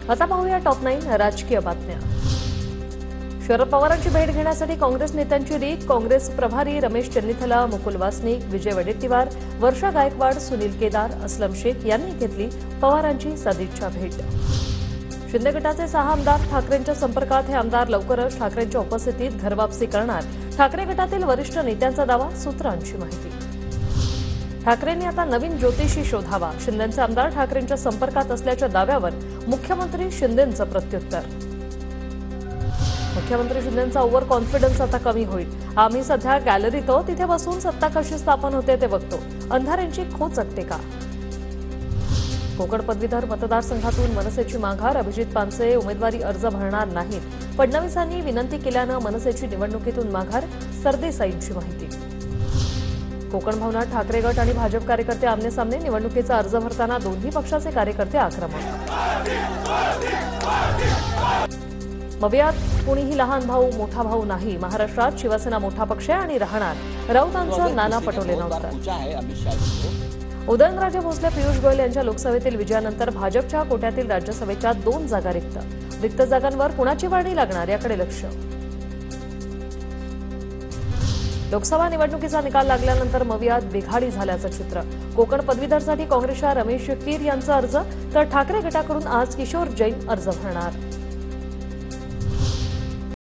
आता पाहूया टॉप 9 राजकीय बातम्या। शरद पवारांची भेट घेण्यासाठी काँग्रेस नेत्यांची रीत। काँग्रेस प्रभारी रमेश चन्नीथला, मुकुल वासनिक, विजय वडेट्टीवार, वर्षा गायकवाड, सुनील केदार, असलम शेख यांनी घेतली पवारांची सदिच्छा भेट। शिंदे गटाचे 6 आमदार ठाकरेंच्या संपर्कात। हे आमदार लवकरच ठाकरेंच्या उपस्थितीत घरवापसी करणार। ठाकरे गटातील वरिष्ठ नेत्यांचा दावा, सूत्रांची माहिती। ठाकरेंनी आता नवीन ज्योतिषी शोधावा। शिंदेचे आमदार ठाकरेंच्या संपर्कात असल्याच्या दाव्यावर मुख्यमंत्री शिंदेंचं प्रत्युत्तर। मुख्यमंत्री शिंदेंचा ओव्हर कॉन्फिडन्स आता कमी होईल। आम्ही सध्या गॅलरीत आहोत, तिथे बसून सत्ता कशी स्थापन होते ते बघतो। अंधारेंची खोच अटते का? कोकण पदवीधर मतदारसंघातून मनसेची माघार। अभिजित पानसे उमेदवारी अर्ज भरणार नाहीत। फडणवीसांनी विनंती केल्यानं मनसेची निवडणुकीतून माघार। सरदेसाईंची माहिती। कोकण भवनात ठाकरे गट आणि भाजप कार्यकर्ते आमने-सामने। निवडणुकीचा अर्ज भरताना दोन्ही पक्षाचे कार्यकर्ते आक्रमक। मवियात कोणीही लहान भाऊ मोठा भाऊ नाही। महाराष्ट्रात शिवसेना मोठा पक्ष आहे आणि राहणार। राऊतांचं नाना पटोलेंना उत्तर। उदयनराजे भोसले पियुष गोयल यांच्या लोकसभेतील विजयानंतर भाजपच्या कोट्यातील राज्यसभेच्या 2 जागा रिक्त जागांवर कुणाची वाढणी लागणार याकडे लक्ष। लोकसभा निवडणुकीचा निकाल लागल्यानंतर मवियात बिघाडी झाल्याचं चित्र। कोकण पदवीधरसाठी काँग्रेसच्या रमेश कीर यांचा अर्ज, तर ठाकरे गटाकडून आज किशोर जैन अर्ज भरणार।